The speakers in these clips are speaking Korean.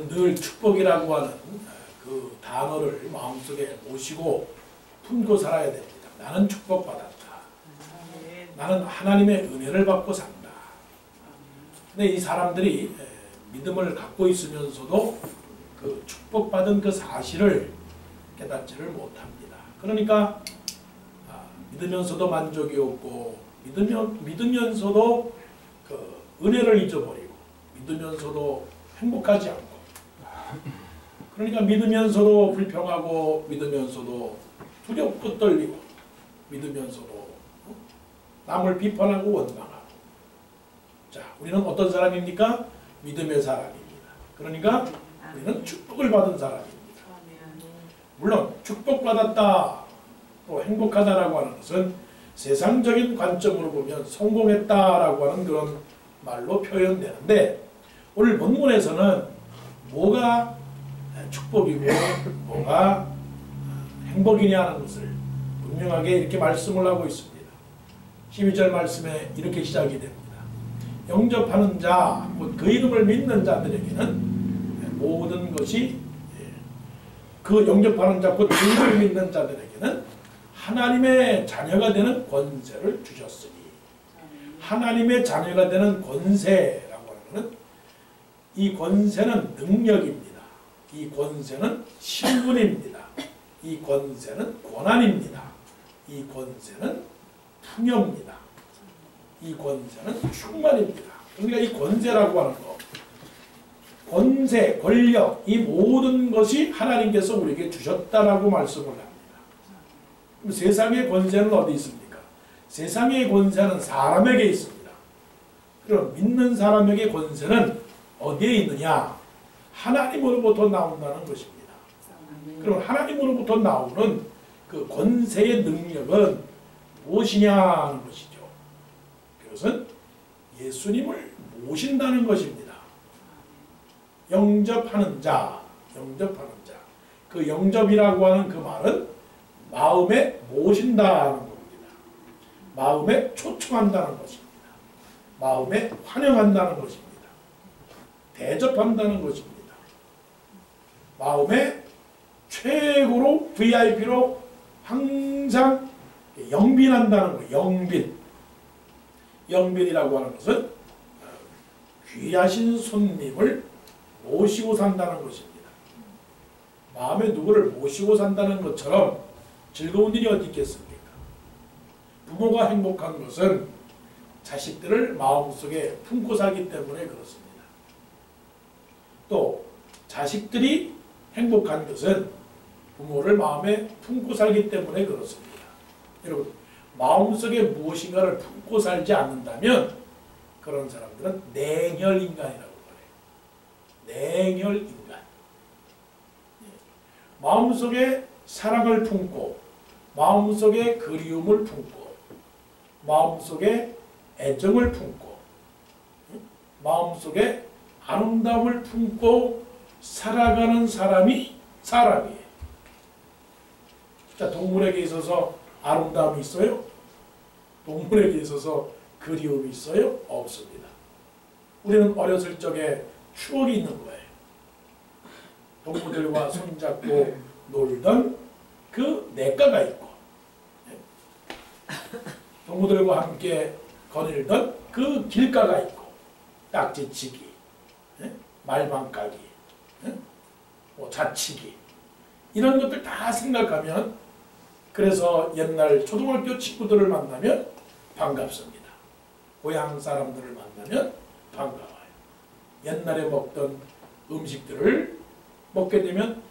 우리는 늘 축복이라고 하는 그 단어를 마음속에 모시고 품고 살아야 됩니다. 나는 축복받았다. 나는 하나님의 은혜를 받고 산다. 근데 이 사람들이 믿음을 갖고 있으면서도 그 축복받은 그 사실을 깨닫지를 못합니다. 그러니까 믿으면서도 만족이 없고 믿으면서도 그 은혜를 잊어버리고 믿으면서도 행복하지 않고 그러니까 믿으면서도 불평하고 믿으면서도 두렵고 떨리고 믿으면서도 남을 비판하고 원망하고 자 우리는 어떤 사람입니까? 믿음의 사람입니다. 그러니까 우리는 축복을 받은 사람입니다. 물론 축복받았다 또 행복하다라고 하는 것은 세상적인 관점으로 보면 성공했다라고 하는 그런 말로 표현되는데 오늘 본문에서는 뭐가 축복이고 뭐가 행복이냐 하는 것을 분명하게 이렇게 말씀을 하고 있습니다. 12절 말씀에 이렇게 시작이 됩니다. 영접하는 자, 곧 그 이름을 믿는 자들에게는 모든 것이 그 영접하는 자, 곧 그 이름을 믿는 자들에게는 하나님의 자녀가 되는 권세를 주셨으니 하나님의 자녀가 되는 권세라고 하는 것은 이 권세는 능력입니다. 이 권세는 신분입니다. 이 권세는 권한입니다. 이 권세는 풍요입니다. 이 권세는 충만입니다. 그러니까 이 권세라고 하는 거 권세, 권력 이 모든 것이 하나님께서 우리에게 주셨다라고 말씀을 합니다. 그럼 세상의 권세는 어디 있습니까? 세상의 권세는 사람에게 있습니다. 그럼 믿는 사람에게 권세는 어디에 있느냐? 하나님으로부터 나온다는 것입니다. 그럼 하나님으로부터 나오는 그 권세의 능력은 무엇이냐 하는 것이죠. 그것은 예수님을 모신다는 것입니다. 영접하는 자, 영접하는 자. 그 영접이라고 하는 그 말은 마음에 모신다는 겁니다. 마음에 초청한다는 것입니다. 마음에 환영한다는 것입니다. 대접한다는 것입니다. 마음에 최고로 VIP로 항상 영빈한다는 거예요. 영빈. 영빈이라고 하는 것은 귀하신 손님을 모시고 산다는 것입니다. 마음에 누구를 모시고 산다는 것처럼 즐거운 일이 어디 있겠습니까? 부모가 행복한 것은 자식들을 마음속에 품고 살기 때문에 그렇습니다. 또 자식들이 행복한 것은 부모를 마음에 품고 살기 때문에 그렇습니다. 여러분 마음속에 무엇인가를 품고 살지 않는다면 그런 사람들은 냉혈인간이라고 그래요. 냉혈인간. 마음속에 사랑을 품고 마음속에 그리움을 품고 마음속에 애정을 품고 마음속에 아름다움을 품고 살아가는 사람이 사람이에요. 자, 동물에게 있어서 아름다움이 있어요? 동물에게 있어서 그리움이 있어요? 없습니다. 우리는 어렸을 적에 추억이 있는 거예요. 동물들과 손잡고 놀던 그 냇가가 있고 동물들과 함께 거닐던 그 길가가 있고 딱지치기, 말방 까기, 뭐 자치기 이런 것들 다 생각하면 그래서 옛날 초등학교 친구들을 만나면 반갑습니다. 고향 사람들을 만나면 반가워요. 옛날에 먹던 음식들을 먹게 되면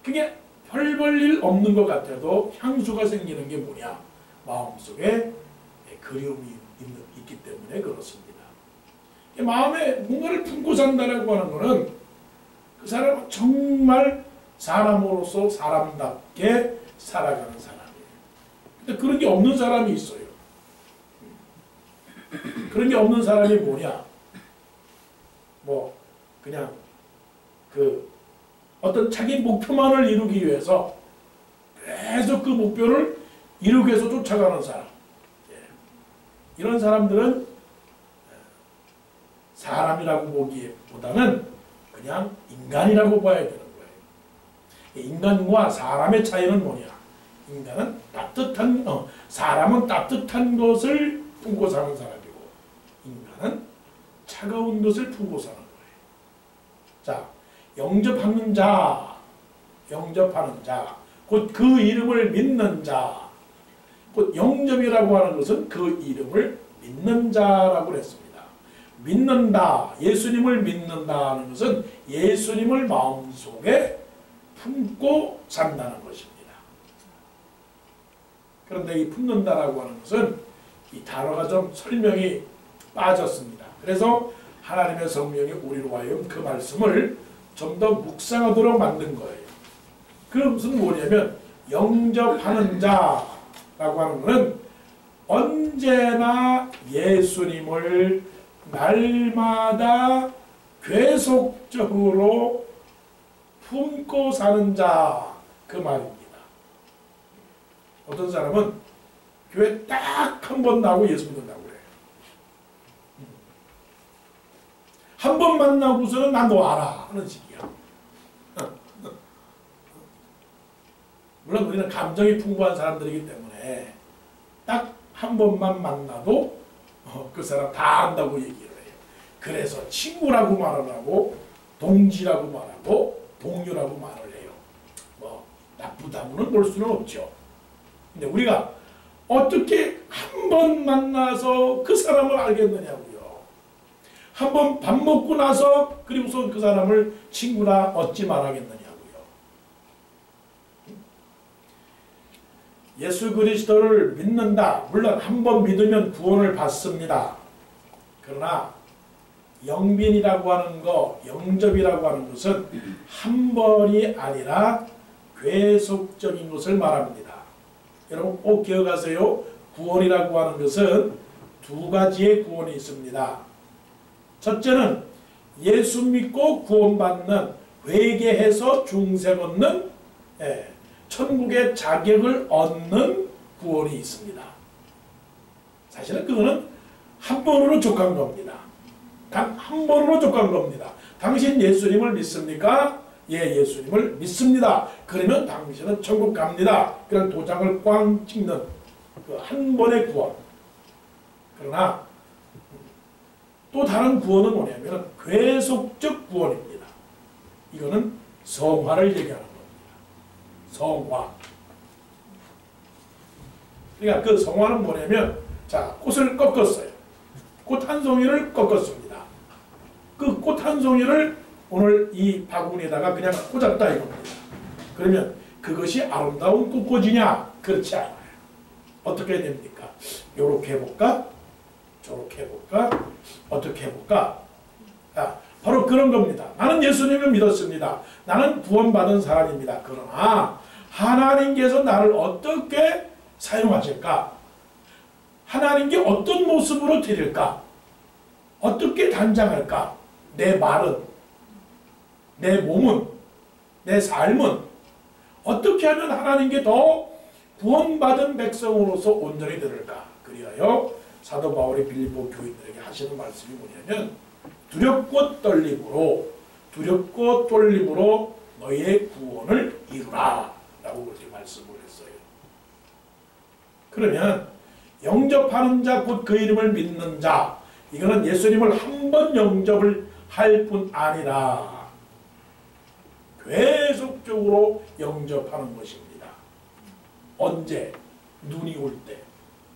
그게 별 볼 일 없는 것 같아도 향수가 생기는 게 뭐냐? 마음속에 그리움이 있기 때문에 그렇습니다. 마음에 뭔가를 품고 산다라고 하는 것은 그 사람은 정말 사람으로서 사람답게 살아가는 사람이에요. 근데 그런 게 없는 사람이 있어요. 그런 게 없는 사람이 뭐냐? 뭐 그냥 그 어떤 자기 목표만을 이루기 위해서 계속 그 목표를 이루기 위해서 쫓아가는 사람. 이런 사람들은 사람이라고 보기보다는 그냥 인간이라고 봐야 되는 거예요. 인간과 사람의 차이는 뭐냐? 인간은 사람은 따뜻한 것을 품고 사는 사람이고 인간은 차가운 것을 품고 사는 거예요. 자, 영접하는 자, 곧 그 이름을 믿는 자, 곧 영접이라고 하는 것은 그 이름을 믿는 자라고 했습니다. 믿는다, 예수님을 믿는다는 것은 예수님을 마음속에 품고 산다는 것입니다. 그런데 이 품는다라고 하는 것은 이 단어가 좀 설명이 빠졌습니다. 그래서 하나님의 성령이 우리로 하여금 그 말씀을 좀 더 묵상하도록 만든 거예요. 그것은 뭐냐면 영접하는 자라고 하는 것은 언제나 예수님을 날마다 계속적으로 품고 사는 자, 그 말입니다. 어떤 사람은 교회 딱 한 번 나오고 예수 믿는다고 그래요. 한 번 만나고서는 난 너 알아 하는 식이야. 물론 우리는 감정이 풍부한 사람들이기 때문에 딱 한 번만 만나도 그 사람 다 안다고 얘기를 해요. 그래서 친구라고 말을 하고 동지라고 말하고 동료라고 말을 해요. 뭐 나쁘다고는 볼 수는 없죠. 근데 우리가 어떻게 한 번 만나서 그 사람을 알겠느냐고요. 한 번 밥 먹고 나서 그리고서 그 사람을 친구라 어찌 말하겠느냐고요. 예수 그리스도를 믿는다. 물론 한 번 믿으면 구원을 받습니다. 그러나 영빈이라고 하는 거, 영접이라고 하는 것은 한 번이 아니라 계속적인 것을 말합니다. 여러분 꼭 기억하세요. 구원이라고 하는 것은 두 가지의 구원이 있습니다. 첫째는 예수 믿고 구원받는, 회개해서 중생 얻는, 천국의 자격을 얻는 구원이 있습니다. 사실은 그거는 한 번으로 족한 겁니다. 단 한 번으로 족한 겁니다. 당신 예수님을 믿습니까? 예, 예수님을 믿습니다. 그러면 당신은 천국 갑니다. 그런 도장을 꽝 찍는 그 한 번의 구원. 그러나 또 다른 구원은 뭐냐면 계속적 구원입니다. 이거는 성화를 얘기하는 겁니다. 성화. 그러니까 그 성화는 뭐냐면, 자, 꽃을 꺾었어요. 꽃 한 송이를 꺾었습니다. 그 꽃 한 송이를 오늘 이 바구니에다가 그냥 꽂았다 이겁니다. 그러면 그것이 아름다운 꽃꽂이냐? 그렇지 않아요. 어떻게 됩니까? 요렇게 해볼까? 저렇게 해볼까? 어떻게 해볼까? 자, 바로 그런 겁니다. 나는 예수님을 믿었습니다. 나는 구원받은 사람입니다. 그러나 하나님께서 나를 어떻게 사용하실까? 하나님께 어떤 모습으로 드릴까? 어떻게 단장할까? 내 말은, 내 몸은, 내 삶은 어떻게 하면 하나님께 더 구원받은 백성으로서 온전히 들을까? 그리하여 사도 바울이 빌립보 교인들에게 하시는 말씀이 뭐냐면 두렵고 떨림으로 너희의 구원을 이루라 라고 그렇게 말씀을 했어요. 그러면 영접하는 자, 곧 그 이름을 믿는 자, 이거는 예수님을 한 번 영접을 할 뿐 아니라 계속적으로 영접하는 것입니다. 언제? 눈이 올 때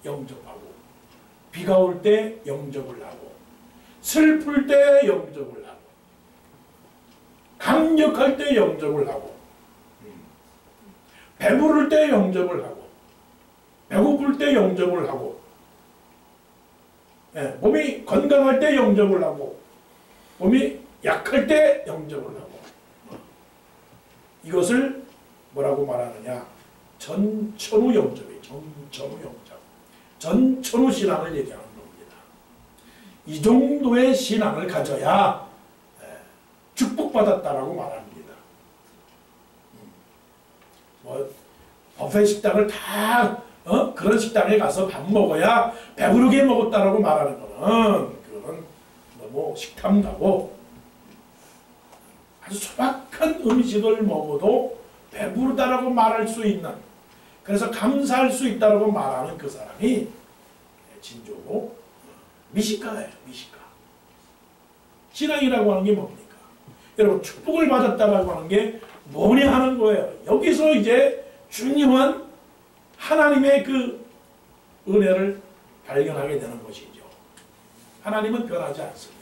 영접하고, 비가 올 때 영접을 하고, 슬플 때 영접을 하고, 강력할 때 영접을 하고, 배부를 때 영접을 하고, 배고플 때 영접을 하고, 몸이 건강할 때 영접을 하고, 몸이 약할 때 영접을 하고. 이것을 뭐라고 말하느냐? 전천후 영접이에요. 전천후 영접. 전천후 신앙을 얘기하는 겁니다. 이 정도의 신앙을 가져야 축복받았다라고 말합니다. 뭐 뷔페 식당을 다 그런 식당에 가서 밥 먹어야 배부르게 먹었다라고 말하는 거는 그건 너무 식탐나고 아주 소박한 음식을 먹어도 배부르다라고 말할 수 있는, 그래서 감사할 수 있다라고 말하는 그 사람이 진조고 미식가예요. 미식가. 신앙이라고 하는 게 뭡니까? 여러분, 축복을 받았다라고 하는 게 뭐냐 하는 거예요. 여기서 이제 중요한 하나님의 그 은혜를 발견하게 되는 것이죠. 하나님은 변하지 않습니다.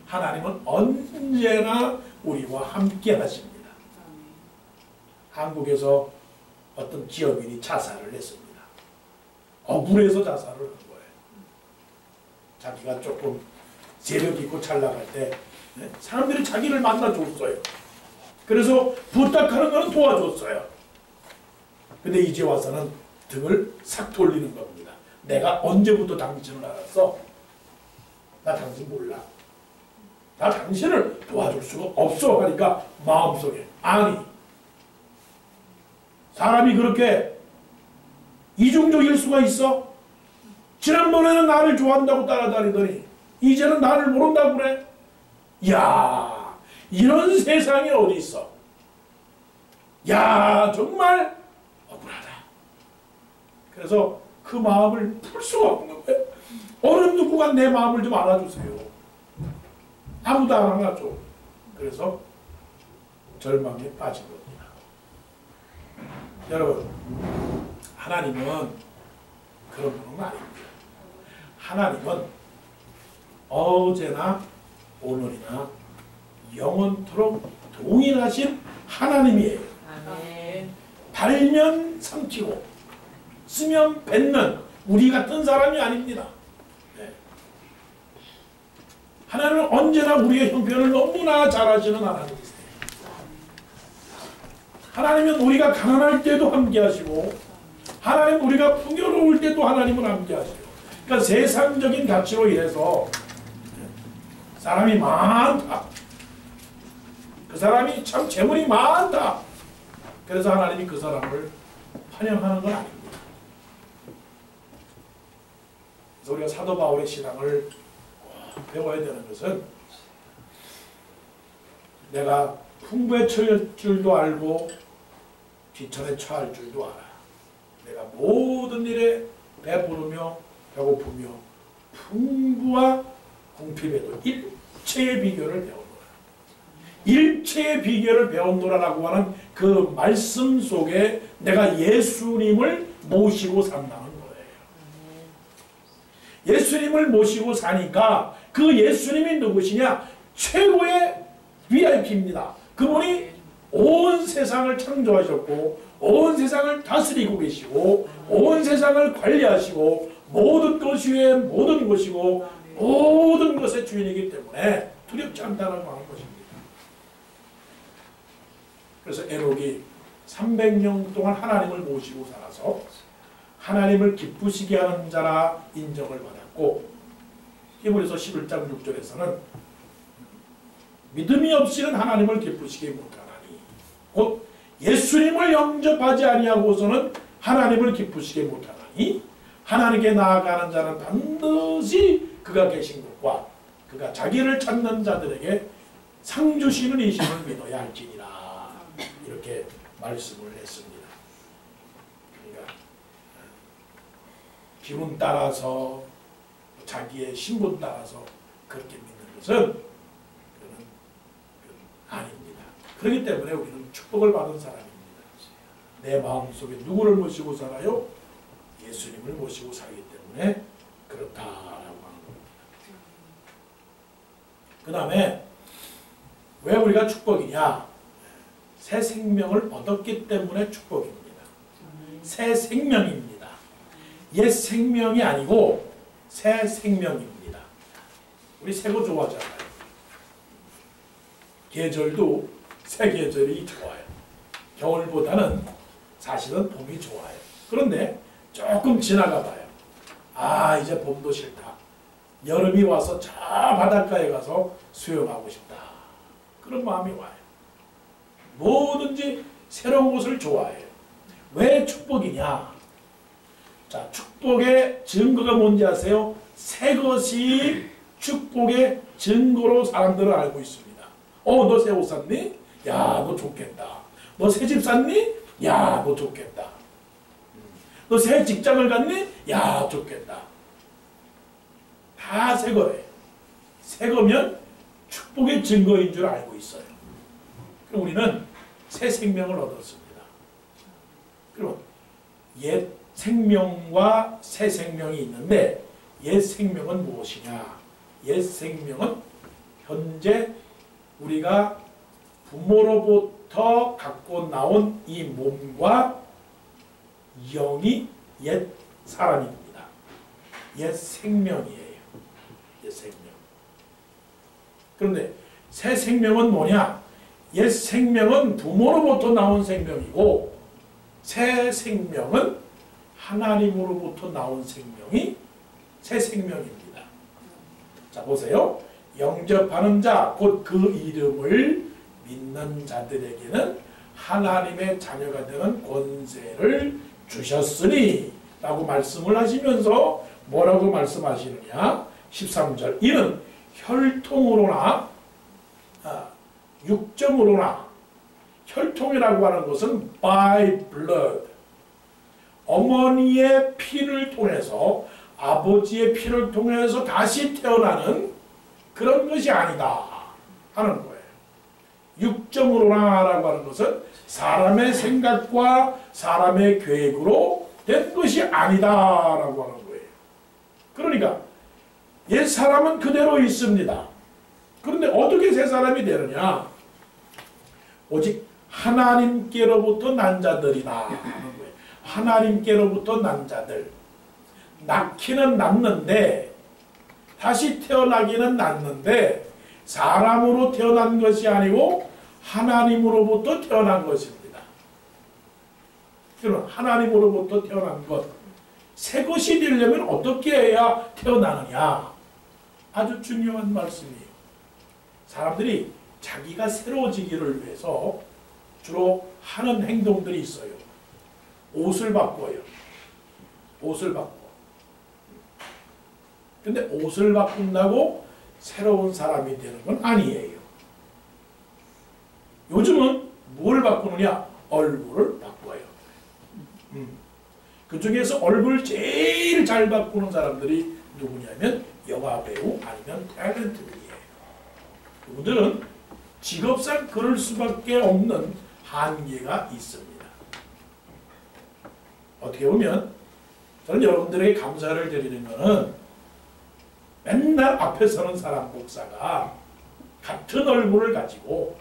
하나님은 언제나 우리와 함께 하십니다. 한국에서 어떤 기업인이 자살을 했습니다. 억울해서 자살을 한 거예요. 자기가 조금 세력 있고 잘 나갈 때 사람들이 자기를 만나줬어요. 그래서 부탁하는 거는 도와줬어요. 근데 이제 와서는 등을 싹 돌리는 겁니다. 내가 언제부터 당신을 알았어? 나 당신 몰라. 나 당신을 도와줄 수가 없어 하니까 마음속에, 아니, 사람이 그렇게 이중적일 수가 있어? 지난번에는 나를 좋아한다고 따라다니더니 이제는 나를 모른다고 그래? 이야, 이런 세상이 어디 있어? 야, 정말 억울하다. 그래서 그 마음을 풀 수가 없는 거예요. 어느 누구가 내 마음을 좀 알아주세요. 아무도 안 알아줘. 그래서 절망에 빠진 겁니다. 여러분, 하나님은 그런 분은 아닙니다. 하나님은 어제나 오늘이나 영원토록 동일하신 하나님이에요. 아멘. 달면 삼키고 쓰면 뱉는 우리 같은 사람이 아닙니다. 네. 하나님은 언제나 우리의 형편을 너무나 잘 아시는 하나님이세요. 하나님은 우리가 가난할 때도 함께 하시고, 하나님 우리가 풍요로울 때도 하나님은 함께 하시고, 그러니까 세상적인 가치로 인해서 사람이 많다, 그 사람이 참 재물이 많다, 그래서 하나님이 그 사람을 환영하는 건 아닙니다. 그래서 우리가 사도 바울의 신앙을 꼭 배워야 되는 것은, 내가 풍부에 처할 줄도 알고 뒤천에 처할 줄도 알아. 내가 모든 일에 배부르며 배고프며 풍부와 궁핍에도 일체의 비결을 배웠노라. 일체의 비결을 배웠노라라고 하는 그 말씀 속에 내가 예수님을 모시고 산다는 거예요. 예수님을 모시고 사니까 그 예수님이 누구시냐? 최고의 VIP입니다. 그분이 온 세상을 창조하셨고 온 세상을 다스리고 계시고 온 세상을 관리하시고 모든 것이 위에 모든 것이고 모든 것의 주인이기 때문에 두렵지 않다는 것입니다. 그래서 에녹이 300년 동안 하나님을 모시고 살아서 하나님을 기쁘시게 하는 자라 인정을 받았고, 히브리서 11장 6절에서는 믿음이 없이는 하나님을 기쁘시게 못하나니, 곧 예수님을 영접하지 아니하고서는 하나님을 기쁘시게 못하나니, 하나님께 나아가는 자는 반드시 그가 계신 것과 그가 자기를 찾는 자들에게 상 주시는 이심을 믿어야 할지니라. 이렇게 말씀을 했습니다. 그러니까 기분 따라서 자기의 신분 따라서 그렇게 믿는 것은 아닙니다. 그렇기 때문에 우리는 축복을 받은 사람입니다. 내 마음속에 누구를 모시고 살아요? 예수님을 모시고 살기 때문에 그렇다라고 하는 겁니다. 그 다음에 왜 우리가 축복이냐? 새 생명을 얻었기 때문에 축복입니다. 새 생명입니다. 옛 생명이 아니고 새 생명입니다. 우리 새 거 좋아하잖아요. 계절도 새 계절이 좋아요. 겨울보다는 사실은 봄이 좋아요. 그런데 조금 지나가 봐요. 아, 이제 봄도 싫다. 여름이 와서 저 바닷가에 가서 수영하고 싶다. 그런 마음이 와요. 뭐든지 새로운 것을 좋아해요. 왜 축복이냐? 자, 축복의 증거가 뭔지 아세요? 새 것이 축복의 증거로 사람들은 알고 있습니다. 너 새 옷 샀니? 야, 너 좋겠다. 너 새 집 샀니? 야, 너 좋겠다. 너 새 직장을 갔니? 야, 좋겠다. 다 새 거예요. 새 거면 축복의 증거인 줄 알고 있어요. 그럼 우리는 새 생명을 얻었습니다. 그럼 옛 생명과 새 생명이 있는데 옛 생명은 무엇이냐? 옛 생명은 현재 우리가 부모로부터 갖고 나온 이 몸과 영이 옛 사람입니다. 옛 생명이에요. 옛 생명. 그런데 새 생명은 뭐냐? 옛 생명은 부모로부터 나온 생명이고 새 생명은 하나님으로부터 나온 생명이 새 생명입니다. 자, 보세요. 영접하는 자, 곧 그 이름을 믿는 자들에게는 하나님의 자녀가 되는 권세를 주셨으니 라고 말씀을 하시면서 뭐라고 말씀하시느냐? 13절. 이는 혈통으로나 육정으로나, 혈통이라고 하는 것은 by blood, 어머니의 피를 통해서, 아버지의 피를 통해서 다시 태어나는 그런 것이 아니다 하는 거예요. 육정으로나 라고 하는 것은 사람의 생각과 사람의 계획으로 된 것이 아니다 라고 하는 거예요. 그러니까 옛 사람은 그대로 있습니다. 그런데 어떻게 새 사람이 되느냐? 오직 하나님께로부터 난 자들이다 하는 거예요. 하나님께로부터 난 자들. 낳기는 낳는데, 다시 태어나기는 낳는데 사람으로 태어난 것이 아니고 하나님으로부터 태어난 것입니다. 그럼 하나님으로부터 태어난 것, 새 것이 되려면 어떻게 해야 태어나느냐? 아주 중요한 말씀이에요. 사람들이 자기가 새로워지기를 위해서 주로 하는 행동들이 있어요. 옷을 바꿔요. 옷을 바꿔. 근데 옷을 바꾼다고 새로운 사람이 되는 건 아니에요. 요즘은 뭘 바꾸느냐? 얼굴을 바꿔요. 그 중에서 얼굴 제일 잘 바꾸는 사람들이 누구냐면 영화배우 아니면 탤런트들이에요. 그분들은 직업상 그럴 수밖에 없는 한계가 있습니다. 어떻게 보면 저는 여러분들에게 감사를 드리는 것은 맨날 앞에 서는 사람 목사가 같은 얼굴을 가지고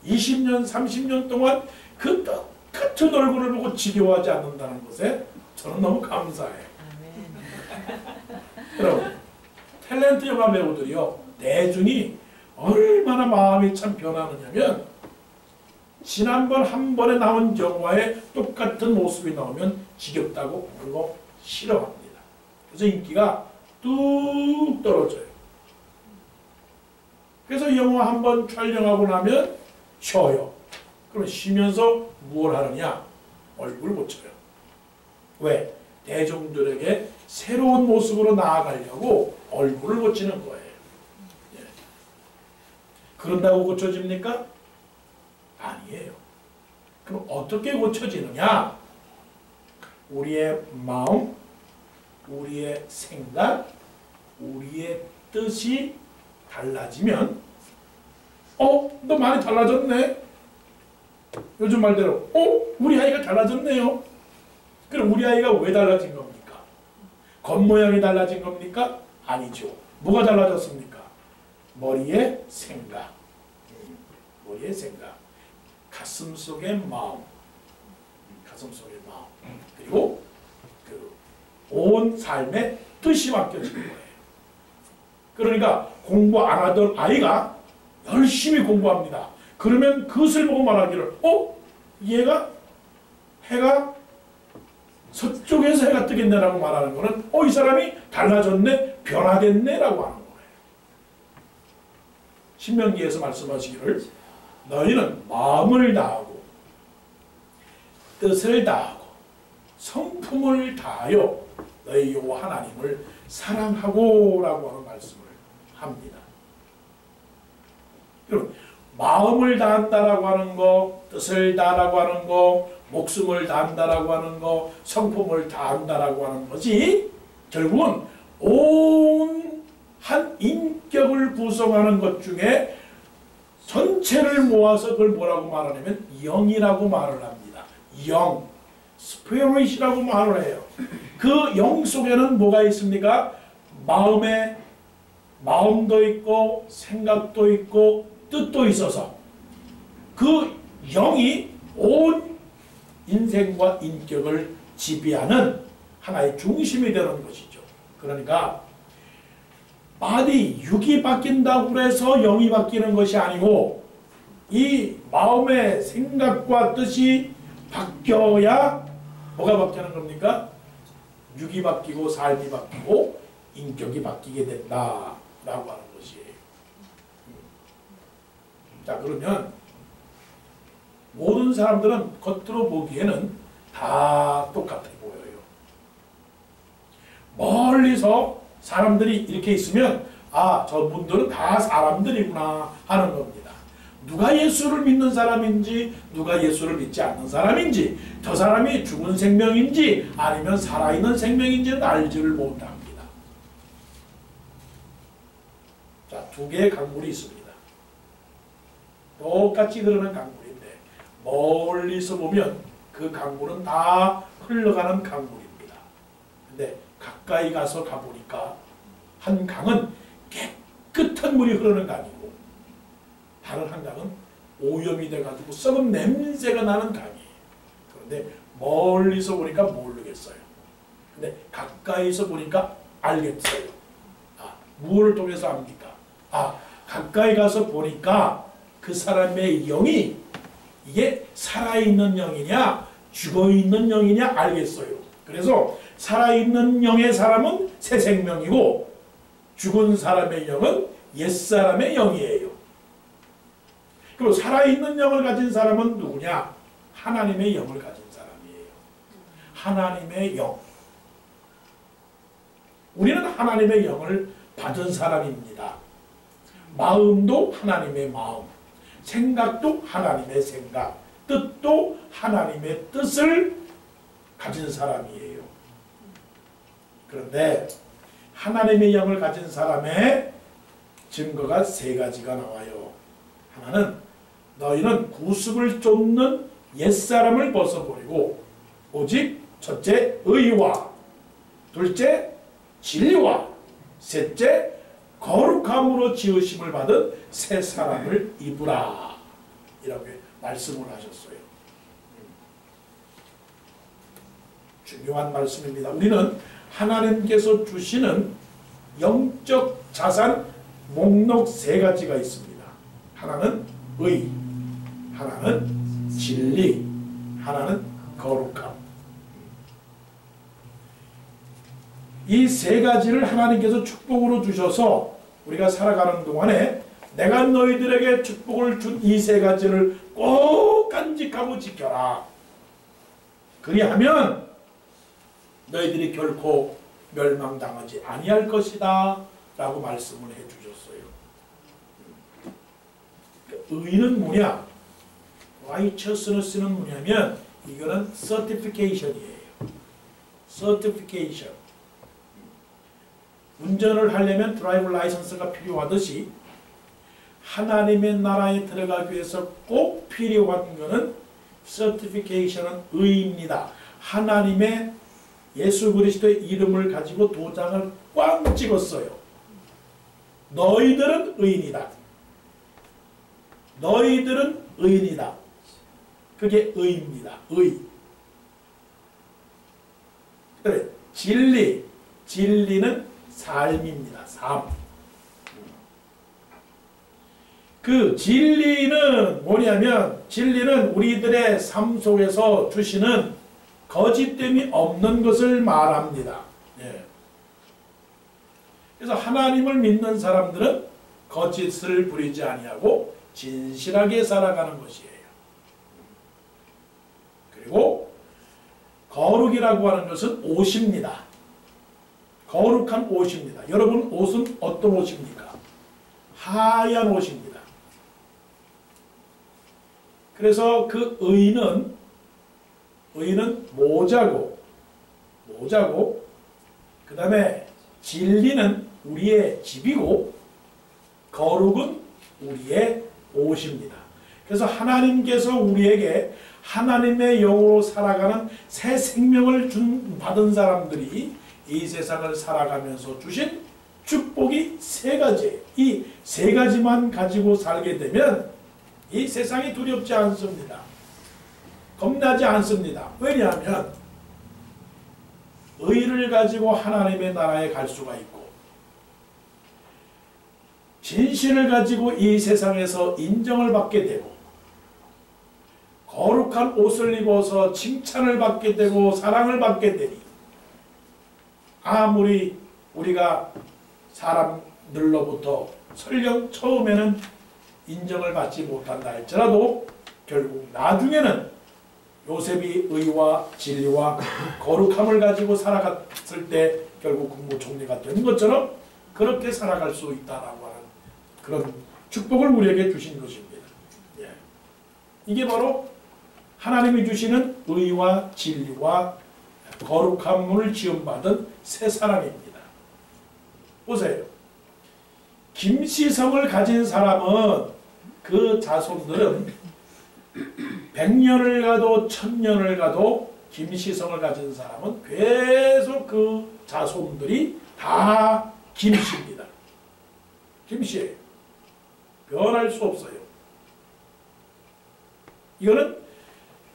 20년, 30년 동안 그 똑같은 얼굴을 보고 지겨워하지 않는다는 것에 저는 너무 감사해요. 여러분, 탤런트 영화 배우들이요, 대중이 얼마나 마음이 참 변하느냐면 지난번 한 번에 나온 영화에 똑같은 모습이 나오면 지겹다고 그거 싫어합니다. 그래서 인기가 뚝 떨어져요. 그래서 영화 한 번 촬영하고 나면 쉬어요. 그럼 쉬면서 뭘 하느냐? 얼굴 고쳐요. 왜? 대중들에게 새로운 모습으로 나아가려고 얼굴을 고치는 거예요. 예. 그런다고 고쳐집니까? 아니에요. 그럼 어떻게 고쳐지느냐? 우리의 마음, 우리의 생각, 우리의 뜻이 달라지면 너 많이 달라졌네? 요즘 말대로 우리 아이가 달라졌네요. 그럼 우리 아이가 왜 달라진 겁니까? 겉모양이 달라진 겁니까? 아니죠. 뭐가 달라졌습니까? 머리의 생각, 머리의 생각, 가슴속의 마음, 가슴속의 마음, 그리고 온 삶의 뜻이 바뀌어진 거예요. 그러니까 공부 안 하던 아이가 열심히 공부합니다. 그러면 그것을 보고 말하기를 얘가 해가 서쪽에서 해가 뜨겠네라고 말하는 거는 이 사람이 달라졌네, 변화됐네라고 하는 거예요. 신명기에서 말씀하시기를 너희는 마음을 다하고 뜻을 다하고 성품을 다하여 너희 여호와 하나님을 사랑하고 라고 하는 말씀을 합니다. 여러분, 마음을 다한다라고 하는 거, 뜻을 다하라고 하는 거, 목숨을 다한다라고 하는 거, 성품을 다한다라고 하는 것이 결국은 온 한 인격을 구성하는 것 중에 전체를 모아서 그걸 뭐라고 말하냐면 영이라고 말을 합니다. 영, 스피릿이라고 말을 해요. 그 영 속에는 뭐가 있습니까? 마음도 있고 생각도 있고 뜻도 있어서 그 영이 온 인생과 인격을 지배하는 하나의 중심이 되는 것이죠. 그러니까 육이 바뀐다고 해서 영이 바뀌는 것이 아니고 이 마음의 생각과 뜻이 바뀌어야 뭐가 바뀌는 겁니까? 육이 바뀌고 삶이 바뀌고 인격이 바뀌게 된다라고 하는 것이에요. 자, 그러면 모든 사람들은 겉으로 보기에는 다 똑같아 보여요. 멀리서 사람들이 이렇게 있으면 아, 저분들은 다 사람들이구나 하는 겁니다. 누가 예수를 믿는 사람인지 누가 예수를 믿지 않는 사람인지 저 사람이 죽은 생명인지 아니면 살아있는 생명인지는 알지를 못합니다. 자, 두 개의 강물이 있습니다. 똑같이 흐르는 강물인데 멀리서 보면 그 강물은 다 흘러가는 강물입니다. 근데 가까이 가서 가보니까 한 강은 깨끗한 물이 흐르는 강이고 다른 한 강은 오염이 돼가지고 썩은 냄새가 나는 강이에요. 그런데 멀리서 보니까 모르겠어요. 근데 가까이서 보니까 알겠어요. 아, 무엇을 통해서 압니까? 아, 가까이 가서 보니까 그 사람의 영이 이게 살아있는 영이냐 죽어있는 영이냐 알겠어요. 그래서 살아있는 영의 사람은 새 생명이고 죽은 사람의 영은 옛사람의 영이에요. 그리고 살아있는 영을 가진 사람은 누구냐? 하나님의 영을 가진 사람이에요. 하나님의 영. 우리는 하나님의 영을 받은 사람입니다. 마음도 하나님의 마음, 생각도 하나님의 생각, 뜻도 하나님의 뜻을 가진 사람이에요. 그런데 하나님의 영을 가진 사람의 증거가 세 가지가 나와요. 하나는 너희는 구습을 쫓는 옛사람을 벗어버리고 오직 첫째 의와 둘째 진리와 셋째 거룩함으로 지으심을 받은 새 사람을 입으라 이렇게 말씀을 하셨어요. 중요한 말씀입니다. 우리는 하나님께서 주시는 영적 자산 목록 세 가지가 있습니다. 하나는 의, 하나는 진리, 하나는 거룩함. 이 세 가지를 하나님께서 축복으로 주셔서 우리가 살아가는 동안에 내가 너희들에게 축복을 준 이 세 가지를 꼭 간직하고 지켜라. 그리하면 너희들이 결코 멸망당하지 아니할 것이다 라고 말씀을 해주셨어요. 의는 뭐냐? righteousness는 뭐냐면 이거는 certification이에요. certification. 운전을 하려면 드라이브 라이선스가 필요하듯이 하나님의 나라에 들어가기 위해서 꼭 필요한 것은 certification은 의입니다. 하나님의 예수 그리스도의 이름을 가지고 도장을 꽝 찍었어요. 너희들은 의인이다. 너희들은 의인이다. 그게 의입니다. 의. 그래, 진리. 진리는 삶입니다. 삶. 그 진리는 뭐냐면 진리는 우리들의 삶 속에서 주시는 거짓됨이 없는 것을 말합니다. 예. 그래서 하나님을 믿는 사람들은 거짓을 부리지 아니하고 진실하게 살아가는 것이에요. 그리고 거룩이라고 하는 것은 옷입니다. 거룩한 옷입니다. 여러분 옷은 어떤 옷입니까? 하얀 옷입니다. 그래서 그 의는 모자고 그 다음에 진리는 우리의 집이고 거룩은 우리의 옷입니다. 그래서 하나님께서 우리에게 하나님의 영으로 살아가는 새 생명을 받은 사람들이 이 세상을 살아가면서 주신 축복이 세 가지. 이 세 가지만 가지고 살게 되면 이 세상이 두렵지 않습니다. 겁나지 않습니다. 왜냐하면 의를 가지고 하나님의 나라에 갈 수가 있고 진실을 가지고 이 세상에서 인정을 받게 되고 거룩한 옷을 입어서 칭찬을 받게 되고 사랑을 받게 되니 아무리 우리가 사람들로부터 설령 처음에는 인정을 받지 못한다 할지라도 결국 나중에는 요셉이 의와 진리와 거룩함을 가지고 살아갔을 때 결국 국무총리가 된 것처럼 그렇게 살아갈 수 있다라고 하는 그런 축복을 우리에게 주신 것입니다. 예. 이게 바로 하나님이 주시는 의와 진리와 거룩함을 지음받은 새 사람입니다. 보세요. 김시성을 가진 사람은 그 자손들은 100년을 가도 1000년을 가도 김시성을 가진 사람은 계속 그 자손들이 다 김씨입니다. 김씨예요. 변할 수 없어요. 이거는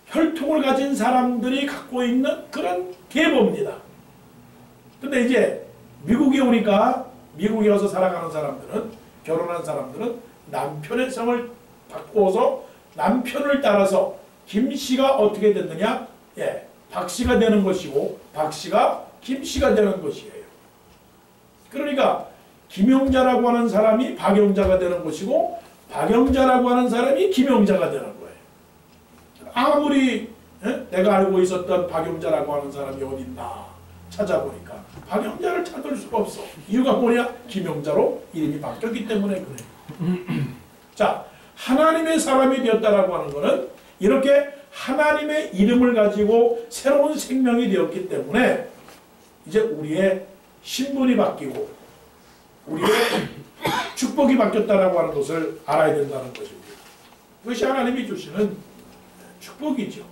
혈통을 가진 사람들이 갖고 있는 그런 계보입니다. 근데 이제 미국에 오니까 미국에 와서 살아가는 사람들은 결혼한 사람들은 남편의 성을 바꾸어서 남편을 따라서 김씨가 어떻게 됐느냐? 예, 박씨가 되는 것이고 박씨가 김씨가 되는 것이에요. 그러니까 김영자라고 하는 사람이 박영자가 되는 것이고 박영자라고 하는 사람이 김영자가 되는 거예요. 아무리 내가 알고 있었던 박영자라고 하는 사람이 어딨나 찾아보니까 박영자를 찾을 수가 없어. 이유가 뭐냐? 김영자로 이름이 바뀌었기 때문에 그래. 자, 하나님의 사람이 되었다라고 하는 것은 이렇게 하나님의 이름을 가지고 새로운 생명이 되었기 때문에 이제 우리의 신분이 바뀌고 우리의 축복이 바뀌었다라고 하는 것을 알아야 된다는 것입니다. 그것이 하나님이 주시는 축복이죠.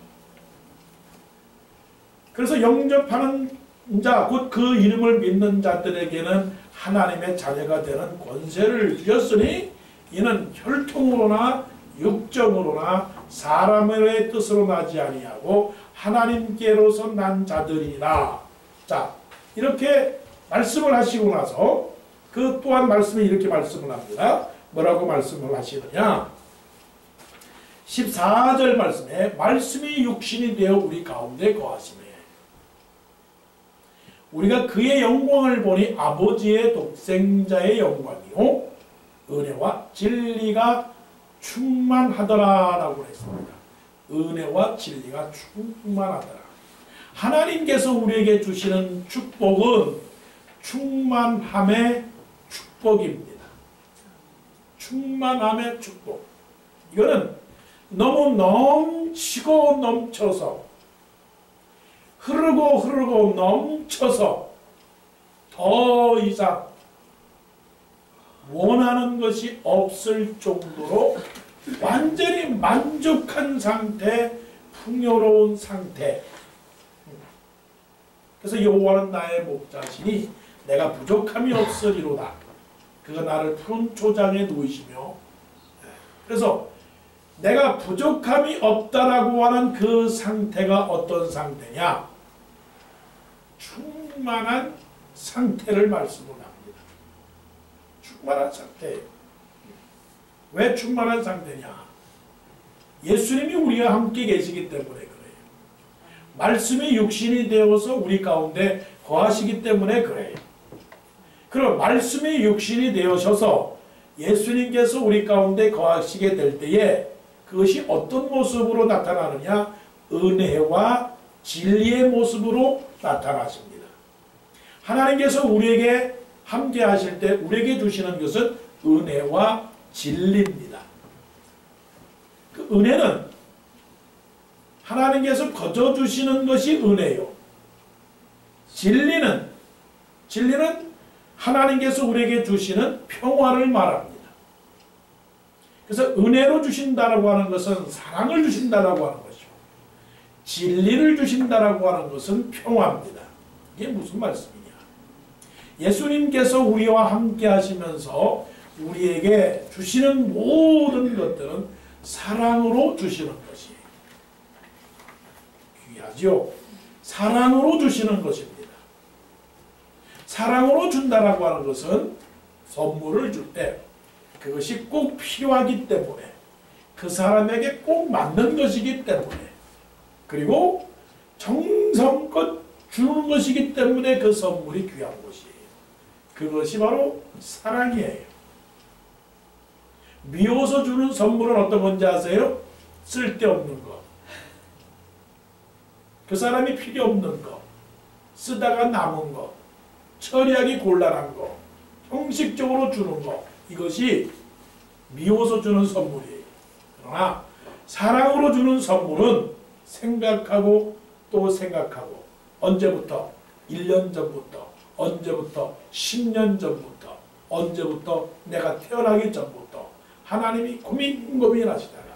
그래서 영접하는 자, 곧 그 이름을 믿는 자들에게는 하나님의 자녀가 되는 권세를 주셨으니 이는 혈통으로나 육정으로나 사람의 뜻으로 나지 아니하고 하나님께로서 난 자들이라. 자, 이렇게 말씀을 하시고 나서 그 또한 말씀이 이렇게 말씀을 합니다. 뭐라고 말씀을 하시느냐? 14절 말씀에 말씀이 육신이 되어 우리 가운데 거하시네. 우리가 그의 영광을 보니 아버지의 독생자의 영광이요 은혜와 진리가 충만하더라라고 했습니다. 은혜와 진리가 충만하더라. 하나님께서 우리에게 주시는 축복은 충만함의 축복입니다. 충만함의 축복. 이거는 너무 넘치고 넘쳐서 흐르고 넘쳐서 더 이상 원하는 것이 없을 정도로 완전히 만족한 상태, 풍요로운 상태. 그래서 여호와는 나의 목자시니 내가 부족함이 없으리로다. 그가 나를 푸른 초장에 누이시며. 그래서 내가 부족함이 없다라고 하는 그 상태가 어떤 상태냐? 충만한 상태를 말씀을 합니다. 충만한 상태예요. 왜 충만한 상태냐? 예수님이 우리와 함께 계시기 때문에 그래요. 말씀이 육신이 되어서 우리 가운데 거하시기 때문에 그래요. 그럼 말씀이 육신이 되어셔서 예수님께서 우리 가운데 거하시게 될 때에 그것이 어떤 모습으로 나타나느냐? 은혜와 진리의 모습으로 나타나십니다. 하나님께서 우리에게 함께 하실 때 우리에게 주시는 것은 은혜와 진리입니다. 그 은혜는 하나님께서 거저 주시는 것이 은혜요. 진리는 하나님께서 우리에게 주시는 평화를 말합니다. 그래서 은혜로 주신다라고 하는 것은 사랑을 주신다라고 하는 것이고, 진리를 주신다라고 하는 것은 평화입니다. 이게 무슨 말씀이냐? 예수님께서 우리와 함께 하시면서 우리에게 주시는 모든 것들은 사랑으로 주시는 것이에요. 귀하죠? 사랑으로 주시는 것입니다. 사랑으로 준다라고 하는 것은 선물을 줄 때 그것이 꼭 필요하기 때문에, 그 사람에게 꼭 맞는 것이기 때문에, 그리고 정성껏 주는 것이기 때문에 그 선물이 귀한 것이에요. 그것이 바로 사랑이에요. 미워서 주는 선물은 어떤 건지 아세요? 쓸데없는 것. 그 사람이 필요 없는 것. 쓰다가 남은 것. 처리하기 곤란한 것. 형식적으로 주는 것. 이것이 미워서 주는 선물이에요. 그러나 사랑으로 주는 선물은 생각하고 또 생각하고, 언제부터? 1년 전부터, 언제부터? 10년 전부터, 언제부터? 내가 태어나기 전부터 하나님이 고민하시다가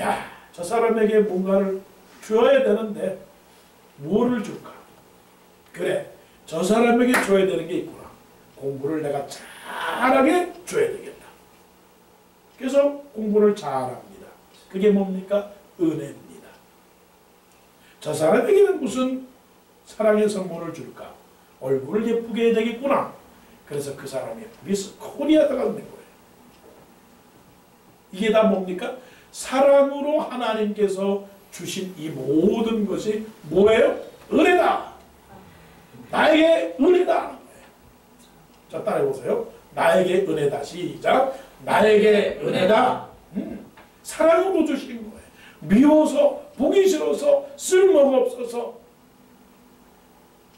야, 저 사람에게 뭔가를 줘야 되는데 뭐를 줄까? 그래, 저 사람에게 줘야 되는 게 있구나. 공부를 내가 잘하게 줘야 되겠다. 그래서 공부를 잘합니다. 그게 뭡니까? 은혜입니다. 저 사람에게는 무슨 사랑의 선물을 줄까? 얼굴을 예쁘게 해야 되겠구나. 그래서 그 사람이 미스 코리아다가 된 거예요. 이게 다 뭡니까? 사랑으로 하나님께서 주신 이 모든 것이 뭐예요? 은혜다. 나에게 은혜다 하는 거예요. 자, 따라해보세요. 나에게 은혜다. 시작. 나에게 은혜다. 사랑으로 주신 거예요. 미워서, 보기 싫어서, 쓸모가 없어서,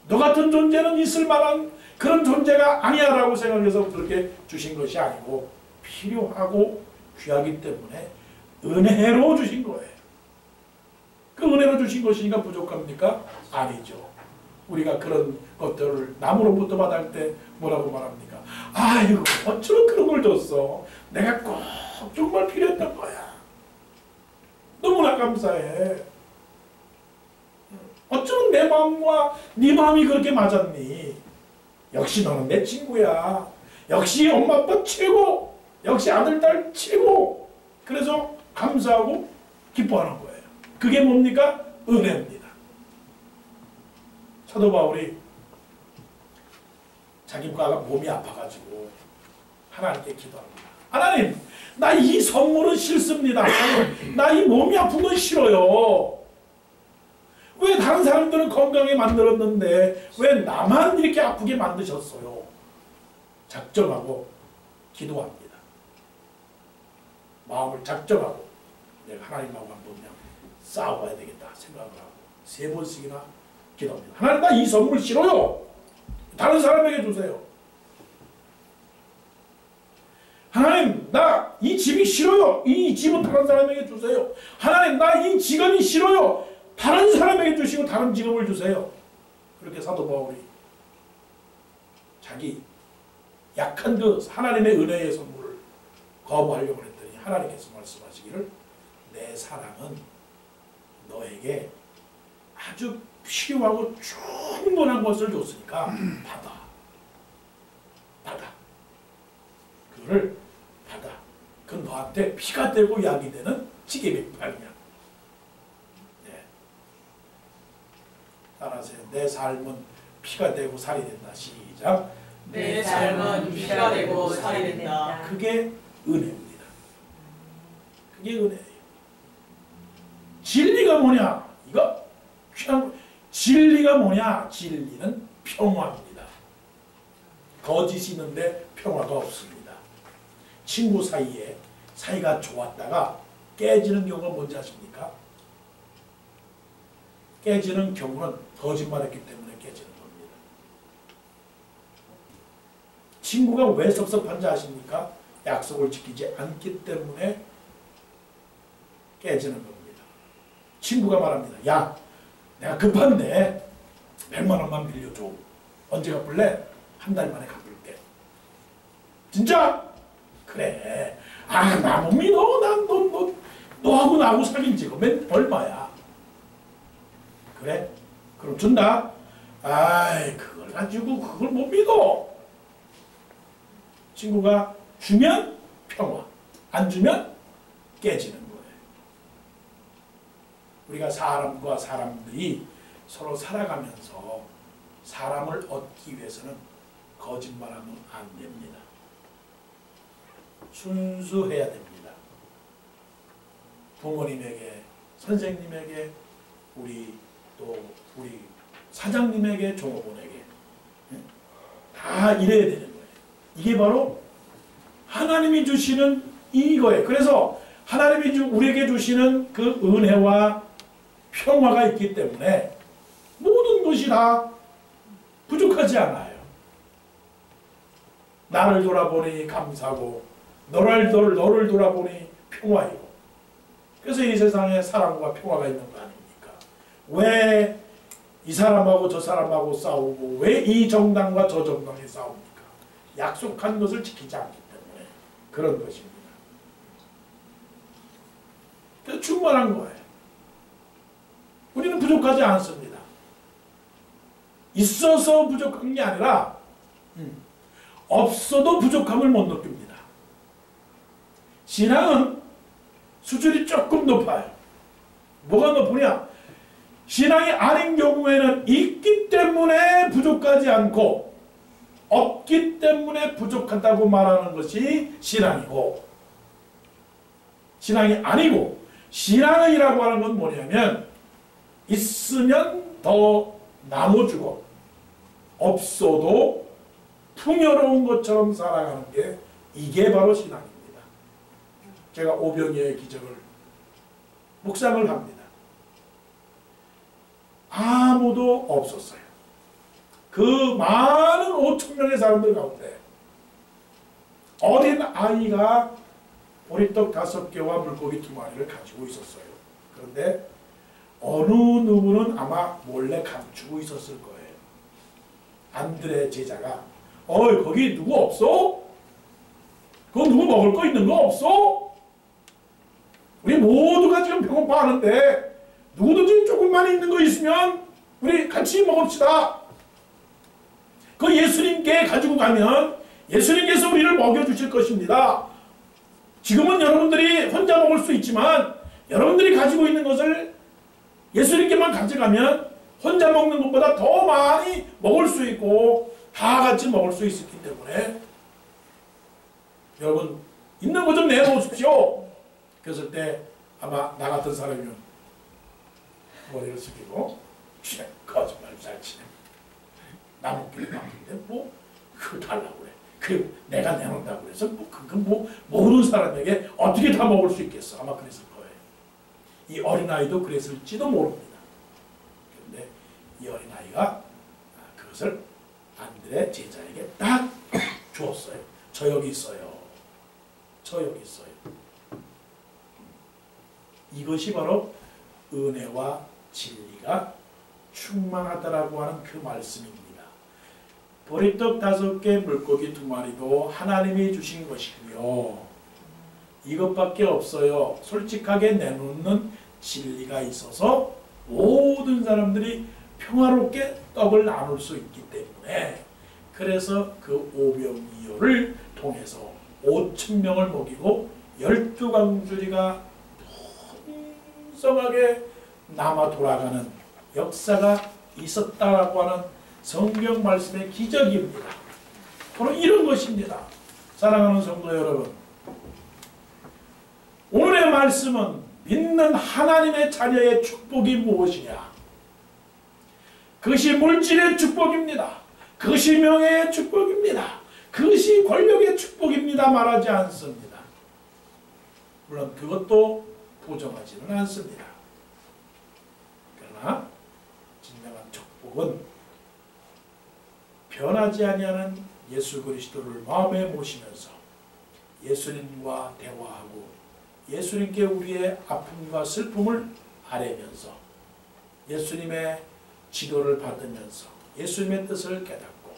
너 같은 존재는 있을 만한 그런 존재가 아니야 라고 생각해서 그렇게 주신 것이 아니고, 필요하고 귀하기 때문에 은혜로 주신 거예요. 그 은혜로 주신 것이니까 부족합니까? 아니죠. 우리가 그런 것들을 남으로부터 받을 때 뭐라고 말합니까? 아이고, 어쩌면 그런 걸 줬어. 내가 꼭 정말 필요했던 거야. 너무나 감사해. 어쩌면 내 마음과 네 마음이 그렇게 맞았니? 역시 너는 내 친구야. 역시 엄마 아빠 최고. 역시 아들 딸 최고. 그래서 감사하고 기뻐하는 거예요. 그게 뭡니까? 은혜입니다. 사도 바울이 자기 몸이 아파가지고 하나님께 기도합니다. 하나님, 나 이 선물은 싫습니다. 나 이 몸이 아픈 건 싫어요. 왜 다른 사람들은 건강하게 만들었는데 왜 나만 이렇게 아프게 만드셨어요? 작정하고 기도합니다. 마음을 작정하고 내가 하나님하고 한번 그냥 싸워야 되겠다 생각을 하고 3번씩이나 기도합니다. 하나님, 나 이 선물 싫어요. 다른 사람에게 주세요. 하나님, 나 이 집이 싫어요. 이 집은 다른 사람에게 주세요. 하나님, 나 이 직업이 싫어요. 다른 사람에게 주시고 다른 직업을 주세요. 그렇게 사도 바울이 자기 약한 그 하나님의 은혜의 선물을 거부하려고 했더니 하나님께서 말씀하시기를, 내 사랑은 너에게 아주 필요하고 충분한 것을 줬으니까 받아. 그거를 받아. 그건 너한테 피가 되고 약이 되는 지게백판이야. 네. 따라하세요. 내 삶은 피가 되고 살이 된다. 시작. 내 삶은 피가 되고 살이 된다. 그게 은혜입니다. 그게 은혜예요. 진리가 뭐냐? 이거 귀한 진리가 뭐냐? 진리는 평화입니다. 거짓이 있는데 평화가 없습니다. 친구 사이에 사이가 좋았다가 깨지는 경우가 뭔지 아십니까? 깨지는 경우는 거짓말했기 때문에 깨지는 겁니다. 친구가 왜 섭섭한지 아십니까? 약속을 지키지 않기 때문에 깨지는 겁니다. 친구가 말합니다. 야, 내가 급한데 100만 원만 빌려줘. 언제 갚을래? 한 달 만에 갚을게. 진짜? 그래. 아, 나 못 믿어. 너하고 나하고 사귄 지가 얼마야? 그래? 그럼 준다? 아이, 그걸 가지고 그걸 못 믿어. 친구가 주면 평화, 안 주면 깨지는 거예요. 우리가 사람과 사람들이 서로 살아가면서 사람을 얻기 위해서는 거짓말하면 안 됩니다. 순수해야 됩니다. 부모님에게, 선생님에게, 우리 사장님에게, 종업원에게 다 이래야 되는 거예요. 이게 바로 하나님이 주시는 이거예요. 그래서 하나님이 우리에게 주시는 그 은혜와 평화가 있기 때문에 모든 것이 다 부족하지 않아요. 나를 돌아보니 감사하고 너를 돌아보니 평화이고. 그래서 이 세상에 사랑과 평화가 있는 거 아닙니까? 왜 이 사람하고 저 사람하고 싸우고 왜 이 정당과 저 정당이 싸웁니까? 약속한 것을 지키지 않기 때문에 그런 것입니다. 그래서 충만한 거예요. 우리는 부족하지 않습니다. 있어서 부족한 게 아니라 없어도 부족함을 못 느낍니다. 신앙은 수준이 조금 높아요. 뭐가 높으냐? 신앙이 아닌 경우에는 있기 때문에 부족하지 않고 없기 때문에 부족하다고 말하는 것이 신앙이고, 신앙이 아니고 신앙이라고 하는 건 뭐냐면 있으면 더 나눠주고 없어도 풍요로운 것처럼 살아가는 게 이게 바로 신앙입니다. 제가 오병이어의 기적을 묵상을 합니다. 아무도 없었어요. 그 많은 5,000명의 사람들 가운데 어린 아이가 보리떡 5개와 물고기 2마리를 가지고 있었어요. 그런데 어느 누구는 아마 몰래 감추고 있었을 거예요. 안드레 제자가 거기 누구 없어? 그거 누구 먹을 거 있는 거 없어? 우리 모두가 지금 배고파하는데 누구든지 조금만 있는 거 있으면 우리 같이 먹읍시다. 그 예수님께 가지고 가면 예수님께서 우리를 먹여주실 것입니다. 지금은 여러분들이 혼자 먹을 수 있지만 여러분들이 가지고 있는 것을 예수님께만 가져가면 혼자 먹는 것보다 더 많이 먹을 수 있고 다 같이 먹을 수 있기 때문에 여러분 있는 거 좀 내놓으십시오. 그랬을 때 아마 나 같은 사람이면 머리를 숙이고 거짓말 잘 치네. 나 먹기를 바쁜데 뭐 그거 달라고 그래. 그리고 내가 내놓는다고 그래서 모든 사람에게 어떻게 다 먹을 수 있겠어. 아마 그랬을 거예요. 이 어린아이도 그랬을지도 모릅니다. 그런데 이 어린아이가 그것을 안드레 제자에게 딱 주었어요. 저 여기 있어요. 저 여기 있어요. 이것이 바로 은혜와 진리가 충만하다라고 하는 그 말씀입니다. 보리떡 5개, 물고기 2마리도 하나님이 주신 것이고요. 이것밖에 없어요. 솔직하게 내놓는 진리가 있어서 모든 사람들이 평화롭게 떡을 나눌 수 있기 때문에 그래서 그 오병이어를 통해서 5,000명을 먹이고 12광주리가 풍성하게 남아 돌아가는 역사가 있었다라고 하는 성경 말씀의 기적입니다. 바로 이런 것입니다. 사랑하는 성도 여러분, 오늘의 말씀은 믿는 하나님의 자녀의 축복이 무엇이냐? 그것이 물질의 축복입니다. 그것이 명예의 축복입니다. 그것이 권력의 축복입니다. 말하지 않습니다. 물론 그것도 부정하지는 않습니다. 그러나 진정한 축복은 변하지 아니하는 예수 그리스도를 마음에 모시면서 예수님과 대화하고 예수님께 우리의 아픔과 슬픔을 아뢰면서 예수님의 지도를 받으면서 예수님의 뜻을 깨닫고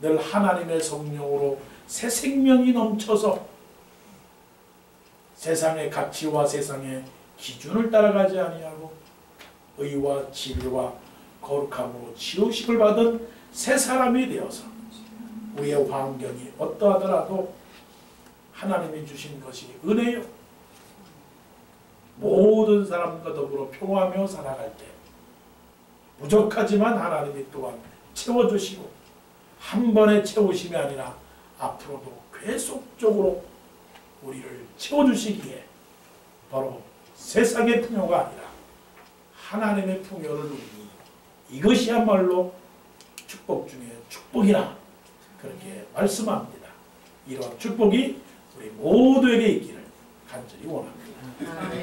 늘 하나님의 성령으로 새 생명이 넘쳐서 세상의 가치와 세상의 기준을 따라가지 아니하고 의와 진리와 거룩함으로 치유식을 받은 새 사람이 되어서 우리의 환경이 어떠하더라도 하나님이 주신 것이 은혜요. 모든 사람과 더불어 평화하며 살아갈 때 부족하지만 하나님이 또한 채워주시고 한 번에 채우심이 아니라 앞으로도 계속적으로 우리를 채워주시기에 바로 세상의 풍요가 아니라 하나님의 풍요를 누리니 이것이야말로 축복 중에 축복이라 그렇게 말씀합니다. 이런 축복이 우리 모두에게 있기를 간절히 원합니다.